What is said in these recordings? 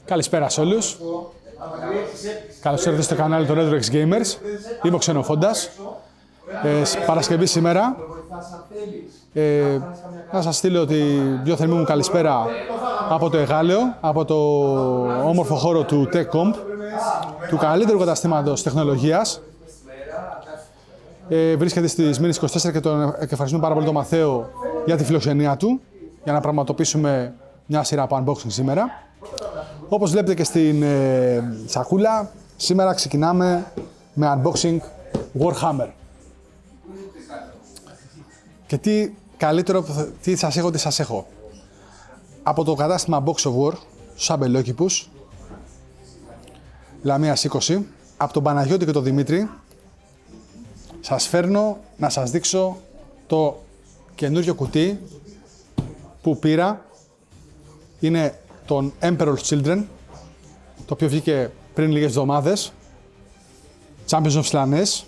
Καλησπέρα σε όλους. Καλώς ήρθατε στο κανάλι των RetroX Gamers. Είμαι ο Ξενοφόντας. Παρασκευή σήμερα. Να σας στείλω τη πιο θερμή μου καλησπέρα από το Εγάλεο, από το όμορφο χώρο του TechComp, του καλύτερου καταστήματος τεχνολογίας. Βρίσκεται στη Σμύρνης 24 και τον ευχαριστούμε πάρα πολύ τον Μαθαίο για τη φιλοξενία του, για να πραγματοποιήσουμε μια σειρά από unboxing σήμερα. Όπως βλέπετε και στην σακούλα, σήμερα ξεκινάμε με unboxing Warhammer. Και τι καλύτερο, τι σας έχω. Από το κατάστημα Box of War, στους αμπελόκηπους, Λαμίας 20, από τον Παναγιώτη και τον Δημήτρη, σας φέρνω να σας δείξω το καινούριο κουτί που πήρα. Είναι τον Emperor's Children, το οποίο βγήκε πριν λίγες εβδομάδες. Champions of Slanesh.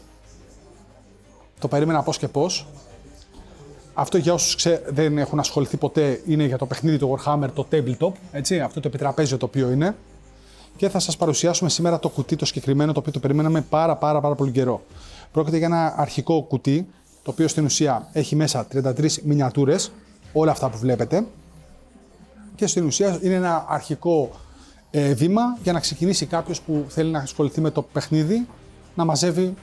Το περίμενα πώς και πώς. Αυτό για όσους δεν έχουν ασχοληθεί ποτέ είναι για το παιχνίδι του Warhammer, το tabletop, έτσι, αυτό το επιτραπέζιο το οποίο είναι. Και θα σας παρουσιάσουμε σήμερα το κουτί το συγκεκριμένο, το οποίο το περιμέναμε πάρα πολύ καιρό. Πρόκειται για ένα αρχικό κουτί, το οποίο στην ουσία έχει μέσα 33 μινιατούρες, όλα αυτά που βλέπετε. Και στην ουσία είναι ένα αρχικό βήμα για να ξεκινήσει κάποιος που θέλει να ασχοληθεί με το παιχνίδι, να μαζεύει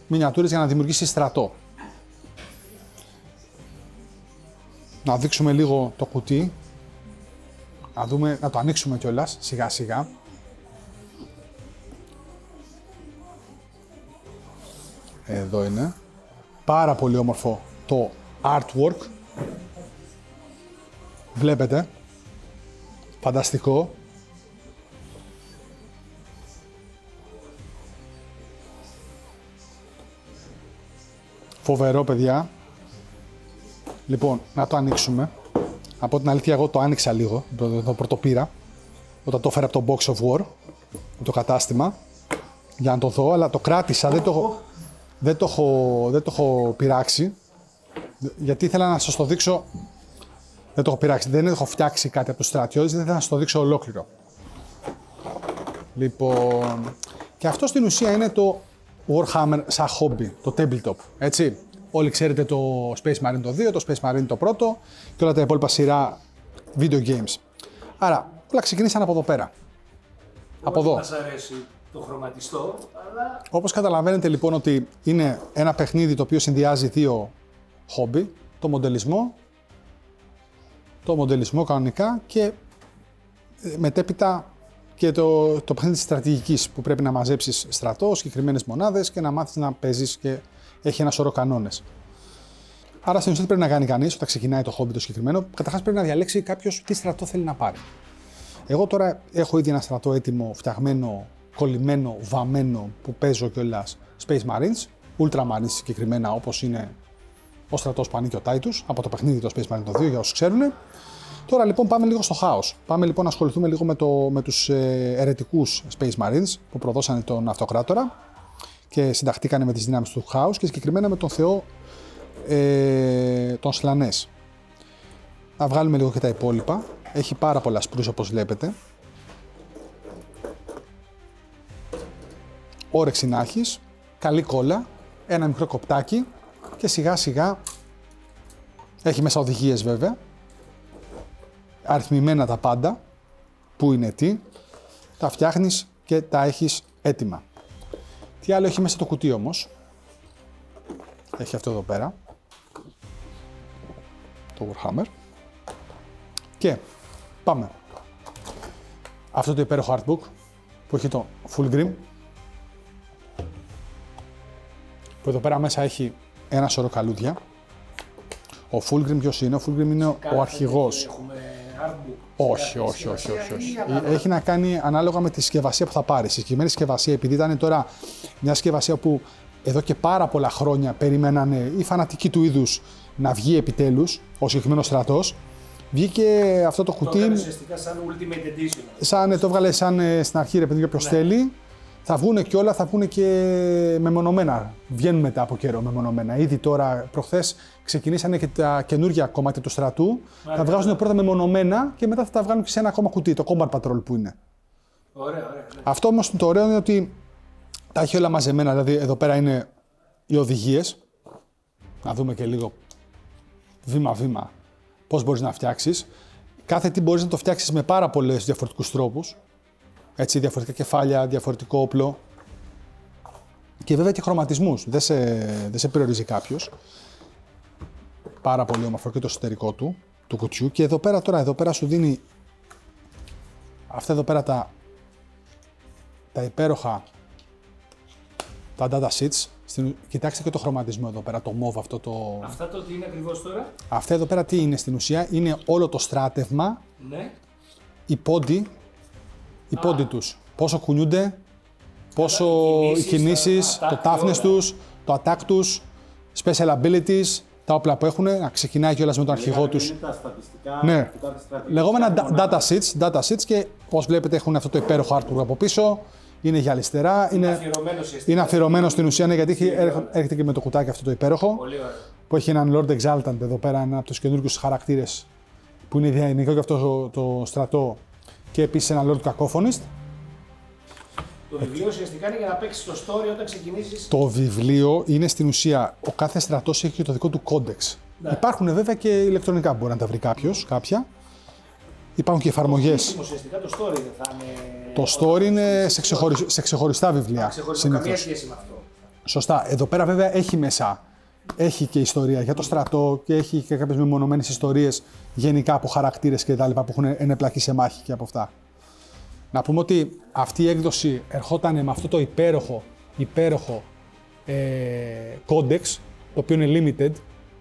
μινιατούρες για να δημιουργήσει στρατό. Να δείξουμε λίγο το κουτί, να το ανοίξουμε κιόλας σιγά σιγά. Εδώ είναι. Πάρα πολύ όμορφο το artwork. Βλέπετε. Φανταστικό. Φοβερό, παιδιά. Λοιπόν, να το ανοίξουμε. Από την αλήθεια, εγώ το άνοιξα λίγο, το πρωτοπήρα, όταν το έφερα από το Box of War, το κατάστημα, για να το δω, αλλά το κράτησα, δεν το έχω πειράξει, γιατί ήθελα να σας το δείξω. Δεν το έχω πειράξει, δεν έχω φτιάξει κάτι από τους στρατιώτες, δεν ήθελα να σας το δείξω ολόκληρο. Λοιπόν, και αυτό στην ουσία είναι το Warhammer σαν hobby, το tabletop, έτσι. Όλοι ξέρετε το Space Marine το 2, το Space Marine το πρώτο και όλα τα υπόλοιπα σειρά video games. Άρα, όλα ξεκινήσαν από εδώ πέρα. Από εδώ. Μας αρέσει το χρωματιστό, αλλά... Όπως καταλαβαίνετε λοιπόν ότι είναι ένα παιχνίδι το οποίο συνδυάζει δύο hobby, το μοντελισμό κανονικά και μετέπειτα και το παιχνίδι της στρατηγικής που πρέπει να μαζέψεις στρατό, συγκεκριμένες μονάδες και να μάθεις να παίζεις και έχει ένα σωρό κανόνες. Άρα στην ουσία τι πρέπει να κάνει κανείς όταν ξεκινάει το hobby το συγκεκριμένο, καταρχάς πρέπει να διαλέξει κάποιος τι στρατό θέλει να πάρει. Εγώ τώρα έχω ήδη ένα στρατό έτοιμο, φτιαγμένο, κολλημένο, βαμμένο που παίζω κιόλας Space Marines, Ultramarines συγκεκριμένα όπως είναι ο στρατός που ανήκει ο Titus, από το παιχνίδι το Space Marine το 2 για όσους ξέρουν. Τώρα λοιπόν πάμε λίγο στο χάος. Πάμε λοιπόν να ασχοληθούμε λίγο με τους αιρετικούς Space Marines που προδώσανε τον Αυτοκράτορα και συνταχτήκανε με τις δυνάμεις του χάους και συγκεκριμένα με τον θεό τον Slanesh. Να βγάλουμε λίγο και τα υπόλοιπα. Έχει πάρα πολλά σπρούς όπως βλέπετε. Όρεξη να έχεις, καλή κόλλα, ένα μικρό κοπτάκι και σιγά σιγά έχει μέσα οδηγίες βέβαια. Αριθμημένα τα πάντα, που είναι τι, τα φτιάχνεις και τα έχεις έτοιμα. Τι άλλο έχει μέσα το κουτί όμως, έχει αυτό εδώ πέρα, το Warhammer. Και πάμε. Αυτό το υπέροχο artbook που έχει το Fulgrim, που εδώ πέρα μέσα έχει ένα σωρό καλούδια. Ο Fulgrim ποιος είναι? Ο Fulgrim είναι ο αρχηγός. Όχι. Έχει να κάνει ανάλογα με τη συσκευασία που θα πάρεις. Η συγκεκριμένη συσκευασία, επειδή ήταν τώρα μια συσκευασία που εδώ και πάρα πολλά χρόνια περιμένανε οι φανατικοί του είδους να βγει επιτέλους, ο συγκεκριμένος στρατός, βγήκε αυτό το κουτί. Το έκανε ουσιαστικά σαν Ultimate Edition. Το έβγαλε σαν στην αρχή, ρε παιδί, όποιος θέλει. Θα βγουν και όλα, θα βγουν και μεμονωμένα. Βγαίνουν μετά από καιρό μεμονωμένα. Ήδη τώρα, προχθές, ξεκινήσανε και τα καινούργια κομμάτια του στρατού. Θα βγάζουν πρώτα μεμονωμένα και μετά θα τα βγάλουν και σε ένα ακόμα κουτί, το Combat Patrol που είναι. Ωραία, ωραία. Αυτό όμως το ωραίο είναι ότι τα έχει όλα μαζεμένα. Δηλαδή, εδώ πέρα είναι οι οδηγίες. Να δούμε και λίγο βήμα-βήμα πώς μπορείς να φτιάξεις. Κάθε τι μπορείς να το φτιάξεις με πάρα πολλές διαφορετικούς τρόπους. Έτσι, διαφορετικά κεφάλια, διαφορετικό όπλο. Και βέβαια και χρωματισμούς. Δεν σε περιορίζει κάποιος. Πάρα πολύ όμορφο και το εσωτερικό του κουτιού. Και εδώ πέρα σου δίνει αυτά εδώ πέρα τα υπέροχα τα data sheets. Κοιτάξτε και το χρωματισμό εδώ πέρα, το mauve αυτό το... Αυτά το τι είναι ακριβώς τώρα? Αυτά εδώ πέρα τι είναι στην ουσία? Είναι όλο το στράτευμα, Ναι. οι πόντι τους. Πόσο κουνιούνται, πόσο οι κινήσεις, το toughness τους, το attack τους, special abilities, τα όπλα που έχουν, να ξεκινάει κιόλας με τον αρχηγό τους. Είναι τα στατιστικά, Ναι, λεγόμενα data sheets και όπως βλέπετε έχουν αυτό το υπέροχο artwork από πίσω. Είναι γυαλιστερά, είναι αφιερωμένο στην ουσία, ναι, γιατί έρχεται και με το κουτάκι αυτό το υπέροχο. Πολύ ωραίο. Που έχει έναν Lord Exaltant εδώ πέρα, ένα από τους καινούργιους χαρακτήρες που είναι διανοικό και αυτό το στρατό και επίσης ένα Lord Cacophonist. Το βιβλίο ουσιαστικά είναι για να παίξεις το story όταν ξεκινήσεις. Το βιβλίο είναι στην ουσία, ο κάθε στρατός έχει και το δικό του κόντεξ. Ναι. Υπάρχουν βέβαια και ηλεκτρονικά που μπορεί να τα βρει κάποιος, κάποια. Υπάρχουν και εφαρμογές. Ουσιαστικά το story δεν θα είναι. Το story είναι σε ξεχωριστά βιβλία. Ξεχωριστό, συνήθως. καμία σχέση με αυτό. Σωστά. Εδώ πέρα βέβαια έχει μέσα. Έχει και ιστορία για το στρατό και έχει και κάποιες μεμονωμένες ιστορίες γενικά από χαρακτήρες και τα λοιπά που έχουν ενεπλακεί σε μάχη και από αυτά. Να πούμε ότι αυτή η έκδοση ερχόταν με αυτό το υπέροχο κόντεξ, το οποίο είναι limited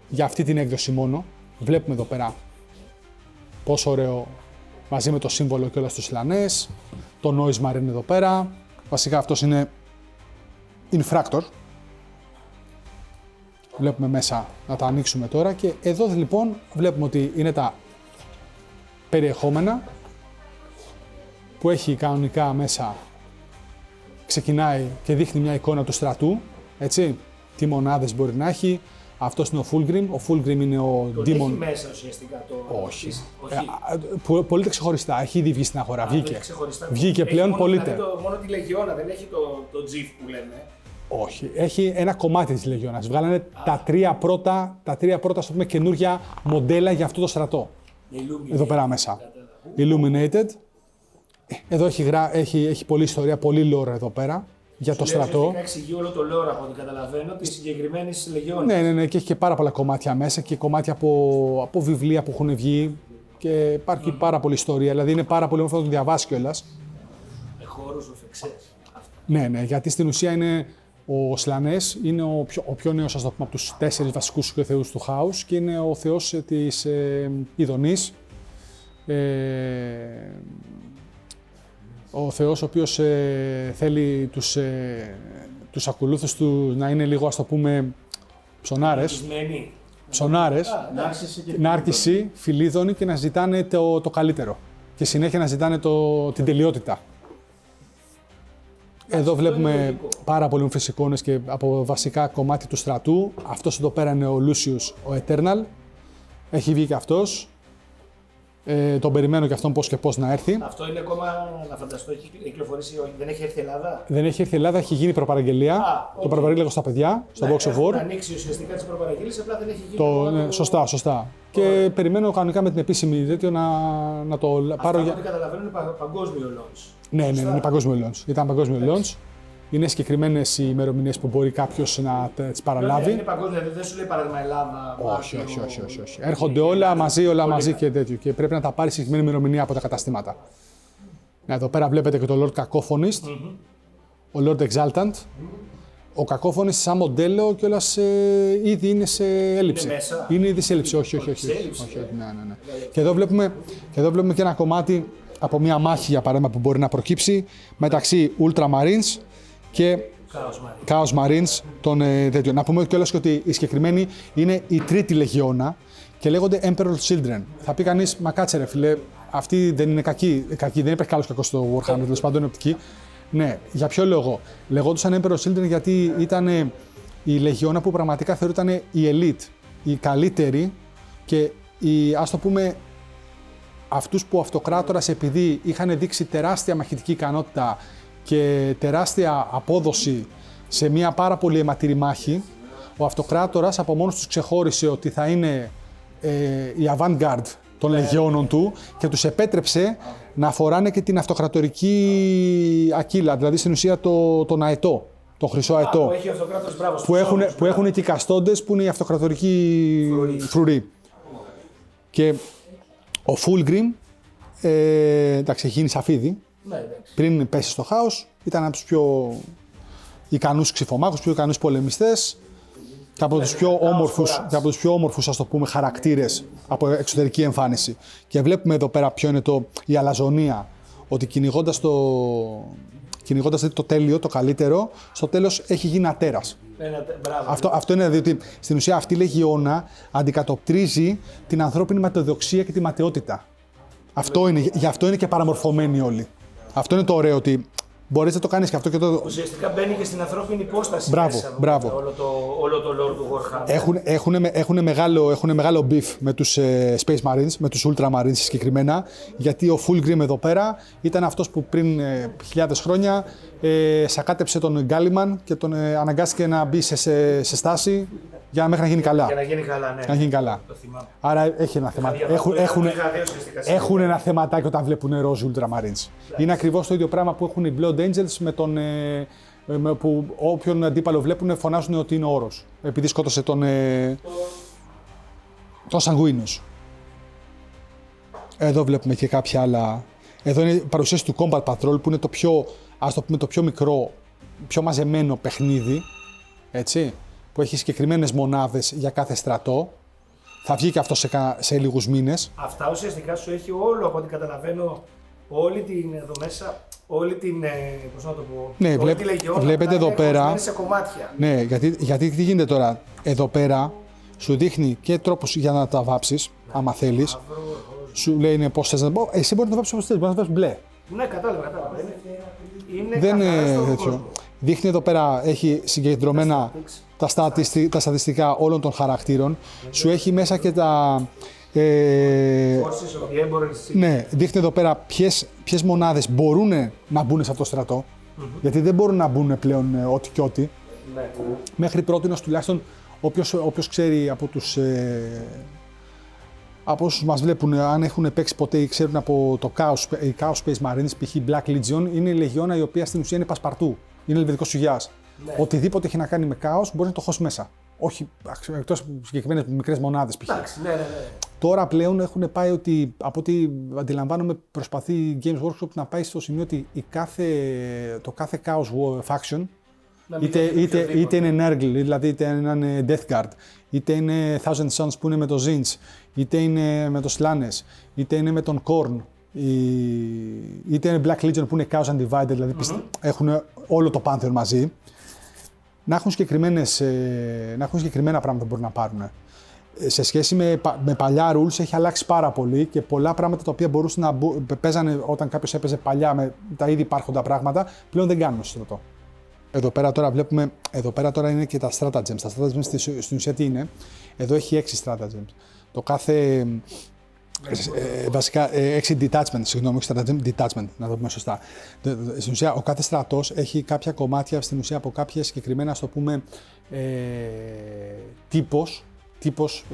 για αυτή την έκδοση μόνο. Βλέπουμε εδώ πέρα πόσο ωραίο μαζί με το σύμβολο και όλα στους λανές, το Noise Marine εδώ πέρα. Βασικά αυτός είναι Infractor. Βλέπουμε μέσα να τα ανοίξουμε τώρα και εδώ λοιπόν βλέπουμε ότι είναι τα περιεχόμενα που έχει κανονικά μέσα, ξεκινάει και δείχνει μια εικόνα του στρατού, έτσι, τι μονάδες μπορεί να έχει. Αυτός είναι ο Fulgrim, ο Fulgrim είναι ο Τον Demon. έχει μέσα ουσιαστικά το. Όχι. Όχι. Πωλείται ξεχωριστά, έχει ήδη βγει στην αγορά, Το βγήκε. έχει ξεχωριστά. Βγήκε Έχει πλέον, μόνο, πωλείται. δηλαδή, μόνο τη Λεγιώνα, δεν έχει το GIF που λέμε. Όχι, έχει ένα κομμάτι της Λεγιώνας. Βγάλανε τα τρία πρώτα, ας πούμε, καινούργια μοντέλα για αυτό το στρατό. Εδώ πέρα μέσα. Illuminated. Εδώ έχει πολλή ιστορία, πολύ lore εδώ πέρα για το στρατό. Ουσιαστικά εξηγεί όλο το lore από ό,τι καταλαβαίνω τη συγκεκριμένη Λεγιώνα. Ναι, και έχει και πάρα πολλά κομμάτια μέσα και κομμάτια από βιβλία που έχουν βγει και υπάρχει πάρα πολλή ιστορία. Δηλαδή είναι πάρα πολύ όμορφο να το διαβάσει κιόλας. Με χώρους οφεξές. Ναι, γιατί στην ουσία είναι ο Σλανές, είναι ο πιο νέος, ας το πούμε, από τους 4 βασικούς θεούς του Χάους και είναι ο θεός της ειδονής. Ο θεός ο οποίος θέλει τους ακολούθους του να είναι λίγο, ας το πούμε, ψωνάρες. Νάρκηση, φιλίδωνοι και να ζητάνε το καλύτερο. Και συνέχεια να ζητάνε την τελειότητα. Εδώ βλέπουμε πάρα πολύ όμορφες εικόνες και από βασικά κομμάτι του στρατού. Αυτός εδώ πέρα είναι ο Lucius, ο Eternal. Έχει βγει και αυτός. Τον περιμένω και αυτόν πώς και πώς να έρθει. Αυτό είναι ακόμα, να φανταστώ, έχει κυκλοφορήσει, δεν έχει έρθει η Ελλάδα. Δεν έχει έρθει η Ελλάδα, έχει γίνει προπαραγγελία. Το παραπαρήγγειλα στα παιδιά, στο Box of War. Έχει ανοίξει ουσιαστικά τις προπαραγγελίες, απλά δεν έχει γίνει. Σωστά. Και περιμένω κανονικά με την επίσημη τέτοιο να το πάρω. Από ό,τι καταλαβαίνω είναι παγκόσμιο launch. Ναι, είναι παγκόσμιο launch. Ήταν παγκόσμιο launch. Είναι συγκεκριμένες οι ημερομηνίες που μπορεί κάποιος να τις παραλάβει. Είναι παγκόσμιο, δεν σου λέει παράδειγμα Ελλάδα. Όχι. Έρχονται όλα μαζί και τέτοιο. Και πρέπει να τα πάρει συγκεκριμένη ημερομηνία από τα καταστήματα. Εδώ πέρα βλέπετε και το Lord Cacophonist, ο Lord Exaltant. Ο Cacophonist σαν μοντέλο κιόλας ήδη είναι σε έλλειψη. Είναι ήδη σε έλλειψη. Όχι. Ναι. Και εδώ βλέπουμε και ένα κομμάτι από μια μάχη, για παράδειγμα, που μπορεί να προκύψει μεταξύ Ultramarines και Chaos Marines των τέτοιων. Να πούμε κιόλας ότι η συγκεκριμένη είναι η τρίτη λεγιώνα και λέγονται Emperor Children. Θα πει κανείς, μα κάτσε ρε φίλε, αυτή δεν είναι κακή, δεν υπάρχει καλός κακός στο Warhammer, τέλος πάντων είναι οπτική. Ναι, για ποιο λόγο? Λεγόντουσαν Emperor Children γιατί ήταν η λεγιώνα που πραγματικά θεωρούταν η elite, η καλύτερη και η, ας το πούμε, αυτούς που ο Αυτοκράτορας, επειδή είχαν δείξει τεράστια μαχητική ικανότητα και τεράστια απόδοση σε μια πάρα πολύ αιματηρή μάχη, ο Αυτοκράτορας από μόνος τους ξεχώρισε ότι θα είναι η avant-garde των λεγιώνων του και τους επέτρεψε να φοράνε και την αυτοκρατορική ακύλα, δηλαδή στην ουσία τον αετό, τον χρυσό αετό. Που έχει ο Αυτοκράτορας, μπράβο, Που έχουν και οι καστόντες που είναι η αυτοκρατορική φρουρή. Και ο Fulgrim, εντάξει, έχει γίνει σαφίδι. Ναι, Πριν πέσει στο χάος, ήταν από τους πιο ικανούς ξυφομάχους, πιο ικανούς πολεμιστές και από τους πιο όμορφους, ας το πούμε, χαρακτήρες από εξωτερική εμφάνιση. Και βλέπουμε εδώ πέρα ποιο είναι η αλαζονία, ότι κυνηγώντας το τέλειο, το καλύτερο, στο τέλος έχει γίνει ατέρας. Αυτό είναι διότι στην ουσία αυτή η λεγιώνα αντικατοπτρίζει την ανθρώπινη ματαιοδοξία και τη ματαιότητα. Γι' αυτό είναι και παραμορφωμένοι όλοι. Αυτό είναι το ωραίο, ότι μπορείς να το κάνεις και αυτό και το. Ουσιαστικά μπαίνει και στην ανθρώπινη υπόσταση. Μπράβο. Όλο το lore του Warhammer. Έχουν μεγάλο beef με τους Space Marines, με τους Ultramarines συγκεκριμένα, γιατί ο Fulgrim εδώ πέρα ήταν αυτός που πριν χιλιάδες χρόνια σακάτεψε τον Γκάλιμαν και τον αναγκάστηκε να μπει σε στάση μέχρι να γίνει καλά. Για να γίνει καλά, ναι. Να γίνει καλά. Άρα έχει ένα θέμα. Έχουν ένα θεματάκι όταν βλέπουν ροζ Ultramarines. Είναι ακριβώς το ίδιο πράγμα που έχουν οι Blood Angels που όποιον αντίπαλο βλέπουν φωνάζουν ότι είναι όρος. Επειδή σκότωσε τον Sanguinus. Εδώ βλέπουμε και κάποια άλλα. Εδώ είναι η παρουσίαση του Combat Patrol που είναι το πιο μικρό, πιο μαζεμένο παιχνίδι. Έτσι. Που έχει συγκεκριμένες μονάδες για κάθε στρατό. Θα βγει και αυτό σε λίγους μήνες. Αυτά ουσιαστικά σου έχει όλο, από ό,τι καταλαβαίνω, όλη την εδώ μέσα, όλη την, πώς να το πω, ναι, όλη τη λεγιώνα, βλέπετε εδώ πέρα, σε κομμάτια. Ναι, γιατί τι γίνεται τώρα, εδώ πέρα σου δείχνει και τρόπους για να τα βάψεις, άμα θέλεις. Σου λέει πώς θες να πω, εσύ μπορείς να τα βάψεις όπως θέλεις, μπορείς να τα βάψεις μπλε. Ναι, κατάλαβα. Είναι δεν είναι τέτοιο. Δείχνει εδώ πέρα, έχει συγκεντρωμένα τα στατιστικά όλων των χαρακτήρων. Σου έχει μέσα και τα. Ναι, δείχνει εδώ πέρα ποιες μονάδες μπορούν να μπουν σε αυτό το στρατό. Γιατί δεν μπορούν να μπουν πλέον ό,τι και ό,τι. Ναι. Μέχρι πρότινος τουλάχιστον όποιος ξέρει από όσους μας βλέπουν, αν έχουν παίξει ποτέ ή ξέρουν από το Chaos Space Marines, π.χ. Black Legion, είναι η λεγιώνα η οποία στην ουσία είναι πασπαρτού. Είναι ελβετικός σουγιάς. Ναι. Οτιδήποτε έχει να κάνει με Chaos μπορεί να το χώσει μέσα. Όχι εκτός από συγκεκριμένες μικρές μονάδες π.χ. Ναι. Τώρα πλέον έχουν πάει ότι, από ό,τι αντιλαμβάνομαι, προσπαθεί η Games Workshop να πάει στο σημείο ότι το κάθε Chaos Faction, είτε είναι Nurgle, δηλαδή είτε είναι Death Guard, είτε είναι Thousand Suns που είναι με το Zinch, είτε είναι με το Slanes, είτε είναι με τον Korn, είτε είναι Black Legion που είναι Chaos Undivided, δηλαδή έχουν όλο το Pantheon μαζί, να έχουν συγκεκριμένα πράγματα που μπορούν να πάρουν. Σε σχέση με παλιά rules έχει αλλάξει πάρα πολύ και πολλά πράγματα τα οποία μπορούσαν να παίζανε όταν κάποιος έπαιζε παλιά με τα ήδη υπάρχοντα πράγματα, πλέον δεν κάνουν στο στρατό. Εδώ πέρα τώρα είναι και τα stratagems. Τα stratagems στην ουσία τι είναι? Εδώ έχει 6 stratagems. Το κάθε. Βασικά 6 detachment, συγγνώμη, detachment, να το πούμε σωστά. Στην ουσία ο κάθε στρατός έχει κάποια κομμάτια στην ουσία από κάποια συγκεκριμένα, ας το πούμε, τύπος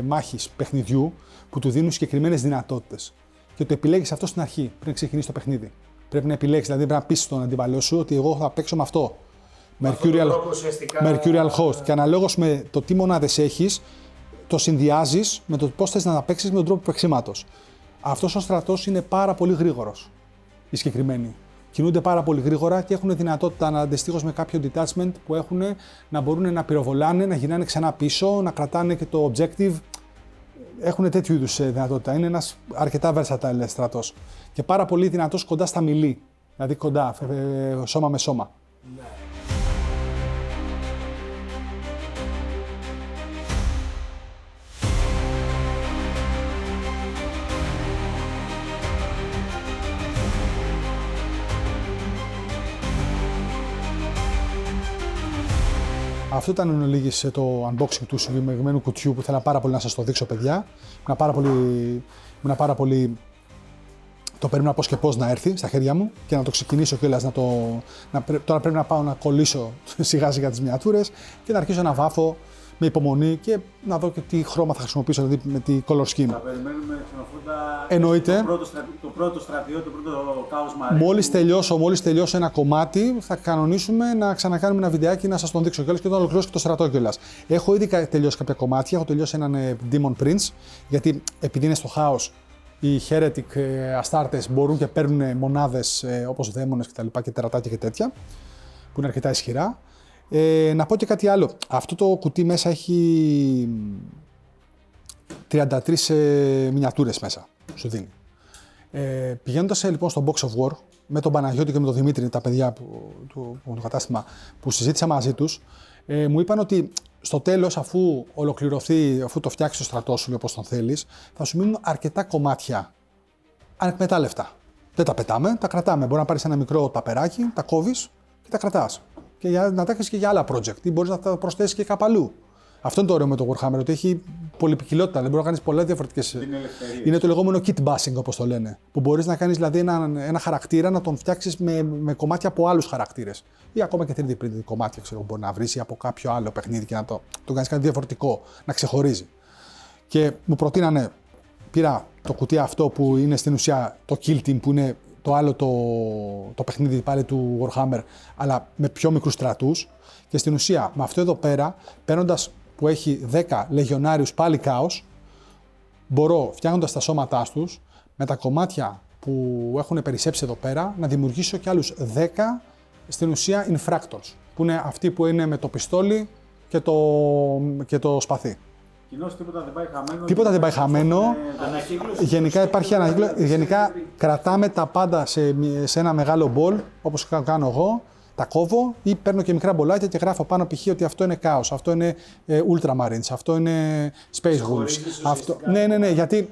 μάχης παιχνιδιού που του δίνουν συγκεκριμένες δυνατότητες. Και το επιλέγεις αυτό στην αρχή, πριν ξεκινήσει το παιχνίδι. Πρέπει να επιλέξεις, δηλαδή πρέπει να πείσεις τον αντιπαλό σου ότι εγώ θα παίξω με αυτό. Mercurial Host. Και αναλόγως με το τι μονάδες έχεις, το συνδυάζεις με το πώς θες να τα παίξεις με τον τρόπο παίξηματος. Αυτός ο στρατός είναι πάρα πολύ γρήγορος. Οι συγκεκριμένοι. Κινούνται πάρα πολύ γρήγορα και έχουν δυνατότητα αντιστοίχως με κάποιο detachment που έχουν να μπορούν να πυροβολάνε, να γυρνάνε ξανά πίσω, να κρατάνε και το objective. Έχουν τέτοιου είδους δυνατότητα. Είναι ένας αρκετά versatile στρατός. Και πάρα πολύ δυνατός κοντά στα melee. Δηλαδή κοντά, σώμα με σώμα. Ναι. Αυτό ήταν εν ολίγης το unboxing του συγκεκριμένου κουτιού που ήθελα πάρα πολύ να σας το δείξω, παιδιά. Ήμουν πάρα πολύ το περίμενα πώς και πώς να έρθει στα χέρια μου και να το ξεκινήσω κιόλας. Τώρα πρέπει να πάω να κολλήσω σιγά σιγά τις μiniατούρες και να αρχίσω να βάφω με υπομονή και να δω και τι χρώμα θα χρησιμοποιήσω, δηλαδή με τη color scheme. Θα περιμένουμε ξενοφόντα. Εννοείται. Το πρώτο στρατιώτη, το πρώτο κάος Μαρίνου. Μόλις τελειώσω ένα κομμάτι, θα κανονίσουμε να ξανακάνουμε ένα βιντεάκι να σας τον δείξω κιόλας και όταν ολοκληρώσω και το στρατό κιόλας. Έχω ήδη τελειώσει κάποια κομμάτια. Έχω τελειώσει έναν Demon Prince, γιατί επειδή είναι στο χάος, οι Heretic Astartes μπορούν και παίρνουν μονάδες όπως δαίμονες και τερατάκια και τέτοια, που είναι αρκετά ισχυρά. Να πω και κάτι άλλο. Αυτό το κουτί μέσα έχει 33 μινιατούρες μέσα, σου δίνει. Πηγαίνοντας λοιπόν στο Box of War, με τον Παναγιώτη και με τον Δημήτρη, τα παιδιά του το κατάστημα που συζήτησα μαζί τους, μου είπαν ότι στο τέλος, αφού ολοκληρωθεί, αφού το φτιάξεις το στρατό σου όπως τον θέλεις, θα σου μείνουν αρκετά κομμάτια ανεκμετάλλευτα. Δεν τα πετάμε, τα κρατάμε. Μπορεί να πάρεις ένα μικρό ταπεράκι, τα κόβεις και τα κρατάς. Και να τα έχεις και για άλλα project ή μπορείς να τα προσθέσεις και κάπου αλλού. Αυτό είναι το ωραίο με το Warhammer, ότι έχει πολυπικιλότητα. Δεν μπορεί να κάνεις πολλές διαφορετικές. Είναι το λεγόμενο kit bashing, όπως το λένε. Που μπορείς να κάνεις δηλαδή ένα χαρακτήρα να τον φτιάξεις με κομμάτια από άλλους χαρακτήρες. Ή ακόμα και 3D printed κομμάτια, μπορεί να βρεις ή από κάποιο άλλο παιχνίδι και να το κάνεις κάτι διαφορετικό, να ξεχωρίζει. Και μου προτείνανε, πήρα το κουτί αυτό που είναι στην ουσία το Kill Team, που είναι το άλλο το παιχνίδι πάλι του Warhammer, αλλά με πιο μικρούς στρατούς. Και στην ουσία, με αυτό εδώ πέρα, παίρνοντας που έχει 10 λεγιονάριους πάλι κάος, μπορώ, φτιάχνοντας τα σώματά τους, με τα κομμάτια που έχουν περισσέψει εδώ πέρα, να δημιουργήσω και άλλους 10, στην ουσία, infractors, που είναι αυτοί που είναι με το πιστόλι και το σπαθί. Κοινώς τίποτα δεν πάει χαμένο. Τίποτα δεν πάει χαμένο. Γενικά υπάρχει ανακύκλωση. Γενικά κρατάμε τα πάντα σε ένα μεγάλο μπολ, όπως κάνω εγώ. Τα κόβω ή παίρνω και μικρά μπολάκια και γράφω πάνω π.χ. ότι αυτό είναι Chaos, αυτό είναι Ultramarines, αυτό είναι Space Wolves. Ναι, γιατί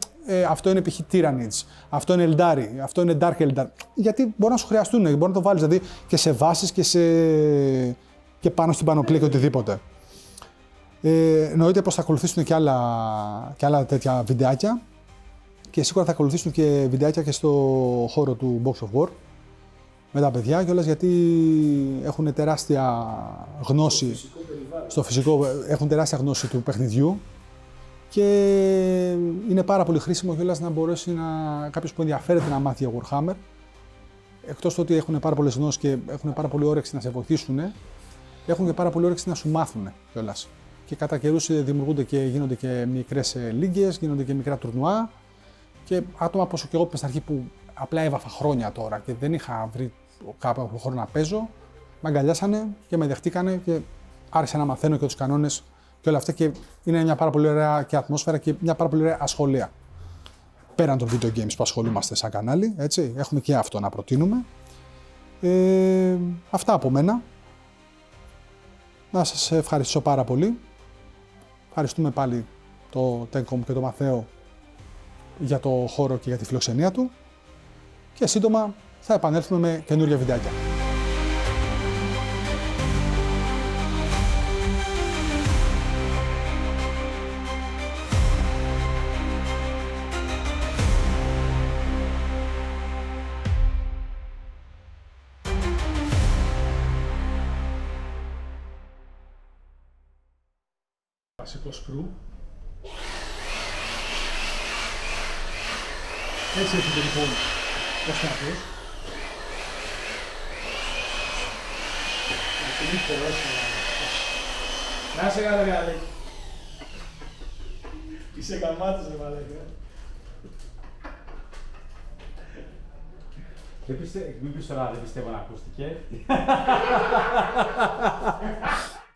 αυτό είναι π.χ. Tyranids, αυτό είναι Eldari, αυτό είναι Dark Eldar. Γιατί μπορεί να σου χρειαστούν, μπορεί να το βάλεις δηλαδή και σε βάσεις και πάνω στην πανοπλία και οτιδήποτε. Εννοείται πως θα ακολουθήσουν και άλλα τέτοια βιντεάκια και σίγουρα θα ακολουθήσουν και βιντεάκια και στο χώρο του Box of War με τα παιδιά κιόλας, γιατί έχουν τεράστια γνώση στο φυσικό, έχουν τεράστια γνώση του παιχνιδιού και είναι πάρα πολύ χρήσιμο κιόλας να μπορέσει κάποιος που ενδιαφέρεται να μάθει για Warhammer, εκτός του ότι έχουν πάρα πολλές γνώσεις και έχουν πάρα πολύ όρεξη να σε βοηθήσουν, έχουν και πάρα πολύ όρεξη να σου μάθουν κιόλας. Και κατά καιρούς δημιουργούνται και γίνονται και μικρές λίγκες, γίνονται και μικρά τουρνουά και άτομα όπως και εγώ στην αρχή που απλά έβαφα χρόνια τώρα και δεν είχα βρει κάποιο χώρο να παίζω, με αγκαλιάσανε και με δεχτήκανε και άρχισα να μαθαίνω και τους κανόνες και όλα αυτά και είναι μια πάρα πολύ ωραία και ατμόσφαιρα και μια πάρα πολύ ωραία ασχολία. Πέραν των video games που ασχολούμαστε σαν κανάλι, έτσι, έχουμε και αυτό να προτείνουμε. Αυτά από μένα. Να σας ευχαριστήσω πάρα πολύ. Ευχαριστούμε πάλι το Tencom και το Μαθαίο για το χώρο και για τη φιλοξενία του και σύντομα θα επανέλθουμε με καινούργια βιντεάκια. Βασικό σκρου. Έτσι έρχεται λοιπόν ο στρατός. Να σε καλά, καλή. Είσαι καμάτος, ρε μαλάκα. Μην πεις τώρα, δεν πιστεύω να ακούστηκε.